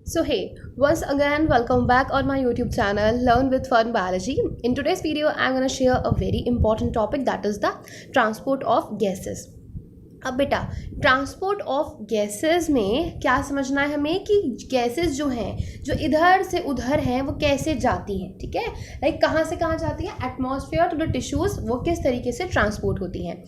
So hey, once again welcome back on my YouTube channel Learn with Fun Biology. In today's video I'm going to share a very important topic, that is the transport of gases. अब बेटा transport of gases में क्या समझना है हमें कि gases जो हैं जो इधर से उधर हैं वो कैसे जाती हैं, ठीक है, लाइक कहाँ से कहाँ जाती है, एटमॉस्फेयर टू द टिश्यूज, वो किस तरीके से ट्रांसपोर्ट होती हैं.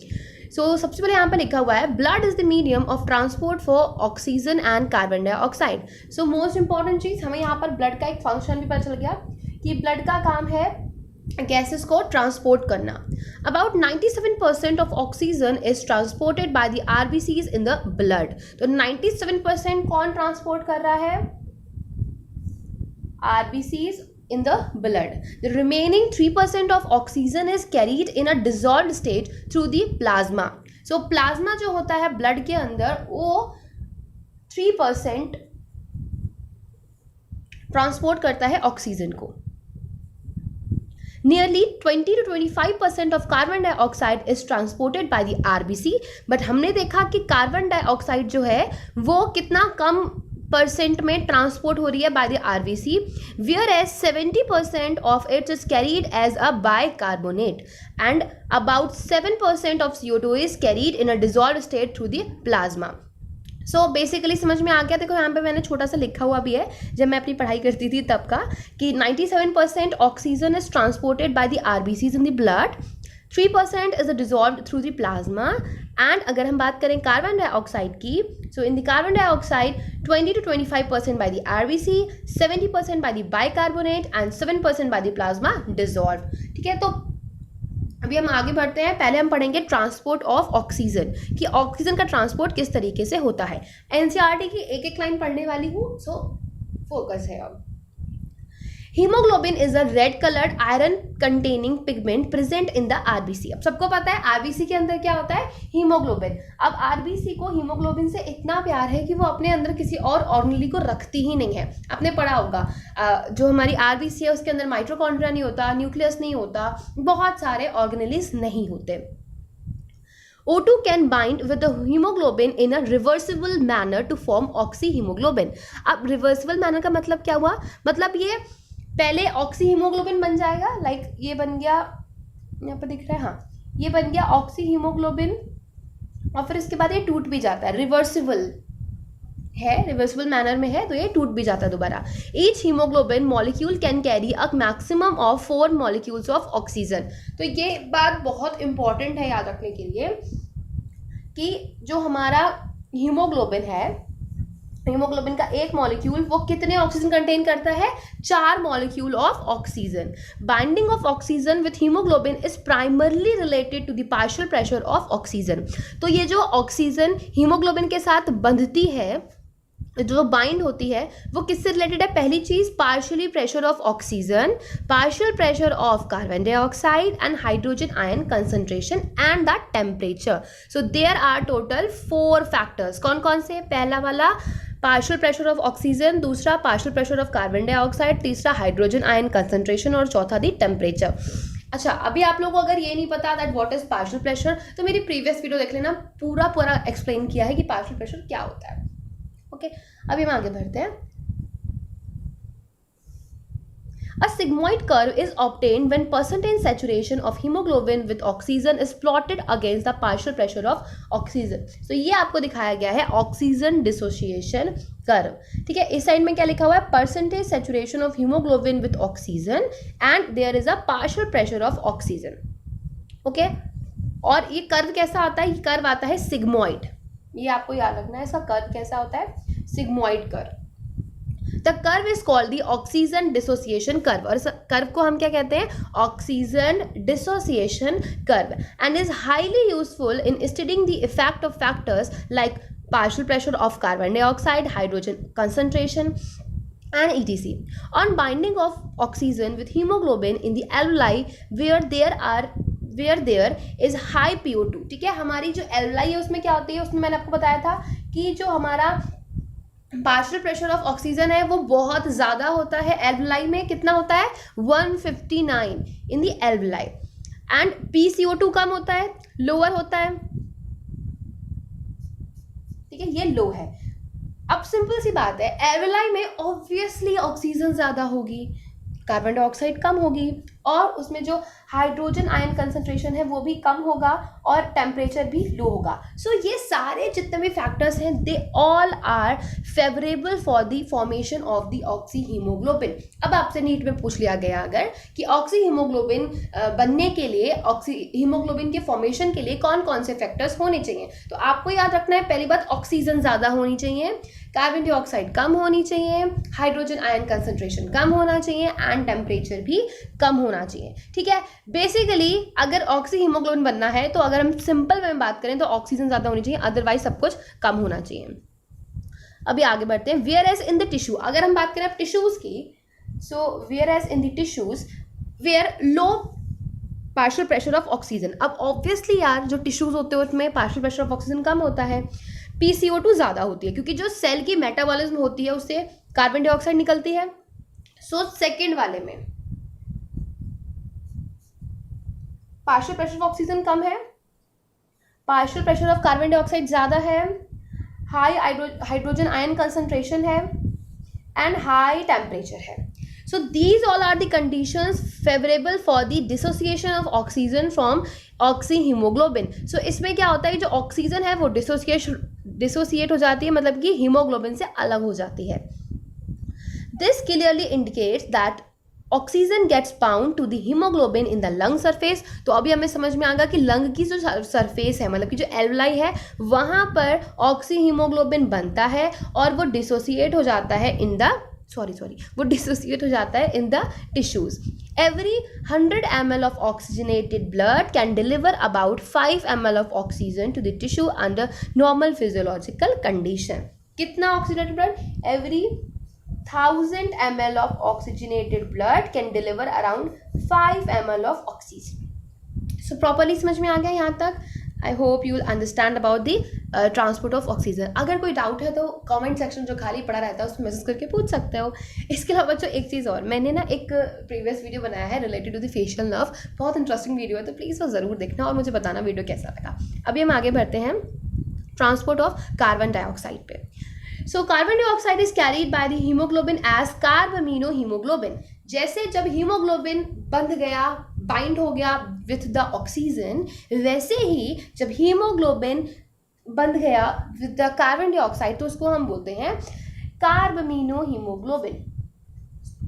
सबसे पहले यहाँ पर लिखा हुआ है blood is the medium of transport for oxygen and carbon dioxide. So most important चीज़ हमें यहाँ पर ब्लड का एक फंक्शन भी पता चल गया कि ब्लड का काम है गैसेस को ट्रांसपोर्ट करना. About 97% of oxygen is transported by the RBCs in the blood. तो 97% कौन ट्रांसपोर्ट कर रहा है? RBCs in the blood. The remaining 3% of oxygen is carried in a dissolved state through the plasma. So plasma जो होता है blood के अंदर वो 3% ट्रांसपोर्ट करता है ऑक्सीजन को. Nearly 20 to 25% of carbon dioxide is transported by the RBC. But हमने देखा कि कार्बन डाइऑक्साइड जो है वो कितना कम परसेंट में ट्रांसपोर्ट हो रही है by the RBC, whereas 70% of it is carried as a bicarbonate and about 7% of CO2 is carried in a dissolved state through the plasma. So basically समझ में आ गया. देखो यहाँ पे मैंने छोटा सा लिखा हुआ भी है जब मैं अपनी पढ़ाई करती थी तब का कि 97% oxygen is transported by the RBCs in the blood, 3% is dissolved through the plasma. And अगर हम बात करें कार्बन डाइऑक्साइड की, so in the carbon dioxide 20 to 25% by the RBC, 70% by the bicarbonate and 7% by the plasma dissolve. ठीक है, तो अभी हम आगे बढ़ते हैं. पहले हम पढ़ेंगे ट्रांसपोर्ट ऑफ ऑक्सीजन कि ऑक्सीजन का ट्रांसपोर्ट किस तरीके से होता है. एनसीईआरटी की एक एक लाइन पढ़ने वाली हूँ, सो फोकस है. अब haemoglobin is a red coloured iron containing pigment present in the RBC. अब सबको पता है आरबीसी के अंदर क्या होता है, हीमोग्लोबिन. अब आरबीसी को हीमोग्लोबिन से इतना प्यार है कि वो अपने अंदर किसी और ऑर्गेनेली को रखती ही नहीं है. आपने पढ़ा होगा जो हमारी आरबीसी है उसके अंदर माइटोकॉन्ड्रिया नहीं होता, न्यूक्लियस नहीं होता, बहुत सारे ऑर्गेनेलीज नहीं होते. O2 can bind with the hemoglobin in a reversible manner to form oxyhemoglobin. अब reversible manner का मतलब क्या हुआ, मतलब ये पहले ऑक्सी हीमोग्लोबिन बन जाएगा, लाइक ये बन गया, यहाँ पर दिख रहा है, हाँ ये बन गया ऑक्सी हीमोग्लोबिन, और फिर इसके बाद ये टूट भी जाता है. रिवर्सिबल है, रिवर्सिबल मैनर में है तो ये टूट भी जाता है दोबारा. Each haemoglobin molecule can carry a maximum of 4 molecules of oxygen. तो ये बात बहुत इंपॉर्टेंट है याद रखने के लिए कि जो हमारा हीमोग्लोबिन है, हीमोग्लोबिन का एक मॉलिक्यूल वो कितने ऑक्सीजन कंटेन करता है, 4 molecule of oxygen. Binding of oxygen with haemoglobin is primarily related to the partial pressure of oxygen. तो ये जो ऑक्सीजन हीमोग्लोबिन के साथ बंधती है, जो बाइंड होती है, वो किससे रिलेटेड है? पहली चीज partially pressure of oxygen, partial pressure of carbon dioxide and hydrogen ion concentration and the temperature. So there are total 4 factors. कौन कौन से? पहला वाला पार्शियल प्रेशर ऑफ ऑक्सीजन, दूसरा partial pressure of carbon dioxide, तीसरा हाइड्रोजन आयन कंसंट्रेशन और चौथा दी temperature. अच्छा, अभी आप लोगों को अगर ये नहीं पता that what is partial pressure, तो मेरी प्रीवियस वीडियो देख लेना, पूरा एक्सप्लेन किया है कि पार्शियल प्रेशर क्या होता है. ओके, अभी हम आगे बढ़ते हैं. A sigmoid curve is obtained when percentage saturation of hemoglobin with oxygen is plotted against the partial pressure of oxygen. So ये आपको दिखाया गया है ऑक्सीजन डिसोसिएशन कर्व. ठीक है, इस साइड में क्या लिखा हुआ है, percentage saturation of haemoglobin with oxygen and there is a partial pressure of oxygen. Okay, और ये कर्व कैसा आता है? ये कर्व आता है सिग्मोइड. ये आपको याद रखना है, इसका कर्व कैसा होता है, sigmoid curve. The curve is called the oxygen dissociation curve, और इस कर्व को हम क्या कहते हैं, oxygen dissociation curve, and is highly useful in studying the effect of factors like partial pressure of carbon dioxide, hydrogen concentration and etc. On binding of oxygen with hemoglobin in the alveoli where there is high PO2. ठीक है, हमारी जो alveoli है उसमें क्या होती है, उसमें मैंने आपको बताया था कि जो हमारा पार्शियल प्रेशर ऑफ ऑक्सीजन है वो बहुत ज़्यादा होता है. एल्वलाई में कितना होता है, 159 इन दी एल्वलाई. एंड PCO2 कम होता है, लोअर होता है. ठीक है, ये लो है. अब सिंपल सी बात है, एल्वेलाई में ऑब्वियसली ऑक्सीजन ज़्यादा होगी, कार्बन डाइऑक्साइड कम होगी, और उसमें जो हाइड्रोजन आयन कंसंट्रेशन है वो भी कम होगा और टेम्परेचर भी लो होगा. सो ये सारे जितने भी फैक्टर्स हैं they all are favourable for the formation of the oxyhaemoglobin. अब आपसे नीट में पूछ लिया गया अगर कि ऑक्सी हीमोग्लोबिन बनने के लिए, ऑक्सी हीमोग्लोबिन के फॉर्मेशन के लिए कौन कौन से फैक्टर्स होने चाहिए, तो आपको याद रखना है पहली बात ऑक्सीजन ज़्यादा होनी चाहिए, कार्बन डाइऑक्साइड कम होनी चाहिए, हाइड्रोजन आयन कंसंट्रेशन कम होना चाहिए एंड टेम्परेचर भी कम होना चाहिए. ठीक है, बेसिकली अगर ऑक्सी हीमोग्लोबिन बनना है तो अगर हम सिंपल में बात करें तो ऑक्सीजन ज़्यादा होनी चाहिए, अदरवाइज सब कुछ कम होना चाहिए. अभी आगे बढ़ते हैं. Whereas in the tissue, अगर हम बात करें अब टिश्यूज की, so whereas in the tissues where low partial pressure of oxygen. अब ऑब्वियसली यार जो टिश्यूज होते हैं उसमें पार्शियल प्रेशर ऑफ ऑक्सीजन कम होता है, PCO2 ज़्यादा होती है क्योंकि जो सेल की मेटाबॉलिज्म होती है उससे कार्बन डाइऑक्साइड निकलती है. सो सेकेंड वाले में पार्शियल प्रेशर ऑफ ऑक्सीजन कम है, partial pressure of carbon dioxide ज़्यादा है, हाई हाइड्रोजन आयन कंसंट्रेशन है एंड हाई टेम्परेचर है. So these all are the conditions favorable for the dissociation of oxygen from oxyhemoglobin. So इसमें क्या होता है, जो ऑक्सीजन है वो डिसोसिएट हो जाती है, मतलब कि हीमोग्लोबिन से अलग हो जाती है. This clearly indicates that oxygen gets bound to the haemoglobin in the lung surface. तो अभी हमें समझ में आ गया कि लंग की जो सरफेस है, मतलब कि जो एल्वेलाई है, वहाँ पर ऑक्सी हीमोग्लोबिन बनता है और वो डिसोसिएट हो जाता है इन द वो डिसोसिएट हो जाता है इन the tissues. Every 100 ml of oxygenated blood can deliver about 5 ml of oxygen to the tissue under normal physiological condition. कितना oxygenated blood? Every 1000 ml of oxygenated blood can deliver around 5 ml of oxygen. So properly समझ में आ गया यहाँ तक. I hope you understand about the transport of oxygen. अगर कोई doubt है तो कमेंट सेक्शन जो खाली पड़ा रहता है उसमें मैसेज करके पूछ सकते हो. इसके अलावा बच्चों एक चीज़ और, मैंने ना एक प्रीवियस वीडियो बनाया है related to the facial nerve, बहुत इंटरेस्टिंग वीडियो है, तो प्लीज़ वो ज़रूर देखना और मुझे बताना वीडियो कैसा लगा. अभी हम आगे बढ़ते हैं ट्रांसपोर्ट ऑफ कार्बन डाइऑक्साइड पे. So carbon dioxide is carried by the haemoglobin as carbamino haemoglobin. जैसे जब हीमोग्लोबिन बंध गया, बाइंड हो गया विथ द ऑक्सीजन, वैसे ही जब हीमोग्लोबिन बंध गया विथ द कार्बन डाइऑक्साइड तो उसको हम बोलते हैं कार्बामिनो हीमोग्लोबिन.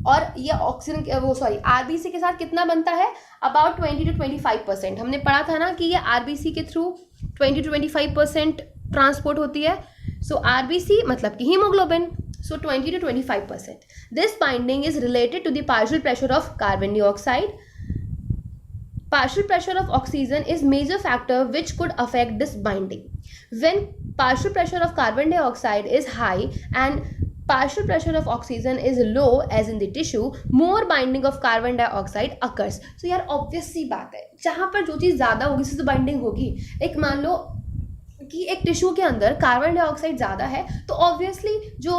और ये ऑक्सीजन आरबीसी के साथ कितना बनता है, अबाउट 20 to 25%. हमने पढ़ा था ना कि ये आरबीसी के थ्रू 20 to 25% ट्रांसपोर्ट होती है. सो आरबीसी मतलब कि haemoglobin, so 20 to 25%. This binding is related to the partial pressure of carbon dioxide. Partial pressure of oxygen is major factor which could affect this binding. When partial pressure of carbon dioxide is high and partial pressure of oxygen is low as in the tissue, more binding of carbon dioxide occurs. So यार obvious सी बात है, जहाँ पर जो चीज़ ज़्यादा होगी उससे तो बाइंडिंग होगी. एक मान लो कि एक टिश्यू के अंदर कार्बन डाइऑक्साइड ज़्यादा है तो ऑब्वियसली जो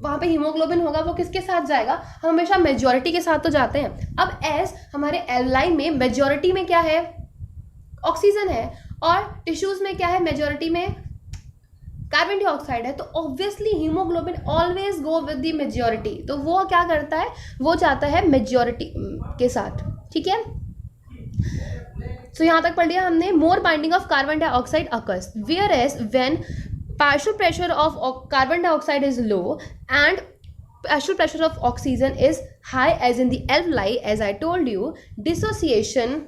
वहाँ पे हीमोग्लोबिन होगा वो किसके साथ जाएगा, हम हमेशा मेजॉरिटी के साथ तो जाते हैं. अब एज हमारे एल्वेलाई में मेजॉरिटी में क्या है, ऑक्सीजन है, और टिश्यूज में क्या है, मेजॉरिटी में कार्बन डाइऑक्साइड है, तो obviously haemoglobin always go with the majority. तो वो क्या करता है, वो जाता है मेजॉरिटी के साथ. ठीक है, तो यहाँ तक पढ़ लिया हमने. More binding of carbon dioxide occurs whereas when partial pressure of carbon dioxide is low and partial pressure of oxygen is high as in the alveoli. As I told you, dissociation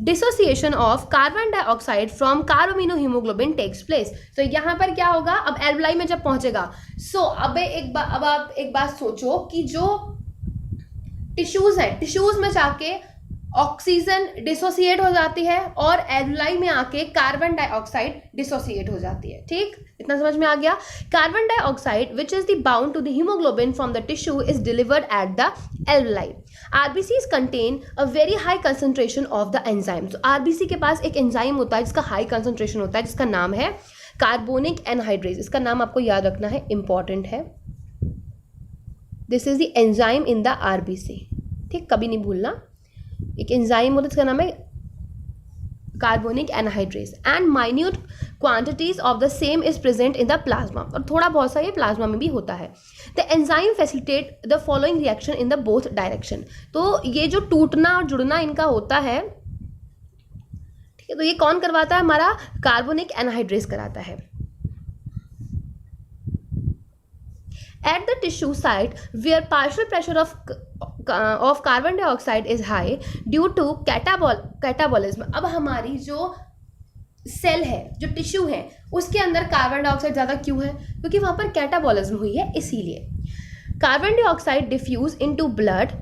dissociation of carbon dioxide from carbamino haemoglobin takes place. तो यहाँ पर क्या होगा, अब alveoli में जब पहुंचेगा, अब आप एक बात सोचो कि जो टिश्यूज है, टिश्यूज में जाके ऑक्सीजन डिसोसिएट हो जाती है और एल्वेलाई में आके कार्बन डाइऑक्साइड डिसोसिएट हो जाती है. ठीक, इतना समझ में आ गया. Carbon dioxide which is the bound to the haemoglobin from the tissue is delivered at the alveoli. RBCs contain a very high concentration of the enzyme. तो RBC के पास एक एंजाइम होता है जिसका हाई कंसंट्रेशन होता है, जिसका नाम है कार्बोनिक एनहाइड्रेज. इसका नाम आपको याद रखना है, इंपॉर्टेंट है. This is the enzyme in the RBC. ठीक, कभी नहीं भूलना. एक एंजाइम होता है जिसका नाम है carbonic anhydrase and minute quantities of the same is present in the plasma, और थोड़ा बहुत सा ये प्लाज्मा में भी होता है। The enzyme facilitate the following reaction in the both direction. तो ये जो टूटना और जुड़ना इनका होता है, ठीक है, तो ये कौन करवाता है? हमारा कार्बोनिक एनहाइड्रेस कराता है। At the tissue site where partial pressure of carbon dioxide is high due to catabolism, अब हमारी जो सेल है, जो टिश्यू है, उसके अंदर कार्बन डाइऑक्साइड ज़्यादा क्यों है? क्योंकि वहाँ पर कैटाबॉलिज्म हुई है, इसीलिए। Carbon dioxide diffuse into blood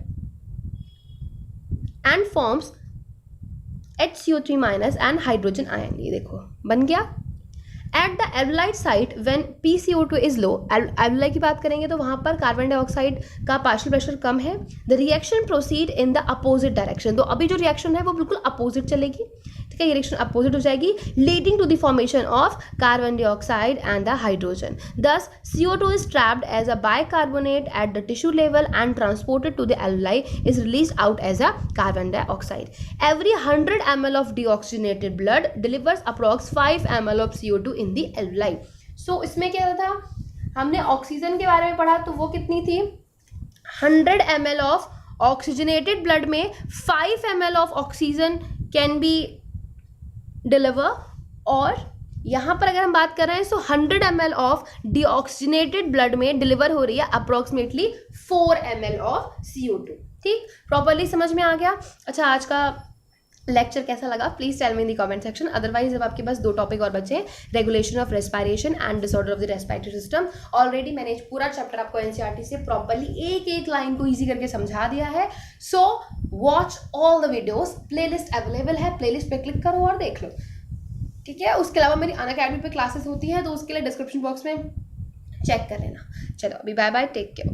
and forms HCO3- and hydrogen ion. ये देखो बन गया। At the alveolar site when PCO2 is low, alveoli की बात करेंगे तो वहाँ पर कार्बन डाइऑक्साइड का पार्शियल प्रेशर कम है। The reaction proceed in the opposite direction, तो अभी जो रिएक्शन है वो बिल्कुल अपोजिट चलेगी, ठीक है, ये रिएक्शन अपोजिट हो जाएगी, leading to the formation of carbon dioxide and the hydrogen. Thus CO2 is trapped as a bicarbonate at the tissue level and transported to the alveoli is released out as a carbon dioxide. Every 100 ml of deoxygenated blood delivers approx 5 ml of CO2 in the alveoli. So इसमें क्या था? हमने oxygen के बारे में पढ़ा, तो वो कितनी थी? 100 ml of oxygenated blood में 5 ml of oxygen can be deliver, और यहाँ पर अगर हम बात कर रहे हैं तो 100 ml ऑफ डीऑक्सीजनेटेड ब्लड में डिलीवर हो रही है अप्रोक्सीमेटली 4 ml ऑफ CO2। ठीक, प्रॉपरली समझ में आ गया? अच्छा, आज का लेक्चर कैसा लगा please tell me in the comment section. Otherwise अब आपके पास 2 टॉपिक और बचे हैं, regulation of respiration and disorder of the respiratory system. Already मैंने पूरा चैप्टर आपको NCERT से प्रॉपरली एक एक लाइन को इजी करके समझा दिया है। So watch all the videos, playlist available है, प्लेलिस्ट पे क्लिक करो और देख लो, ठीक है। उसके अलावा मेरी अनअकैडमी पे क्लासेस होती हैं, तो उसके लिए डिस्क्रिप्शन बॉक्स में चेक कर लेना। चलो अभी बाय बाय, टेक केयर।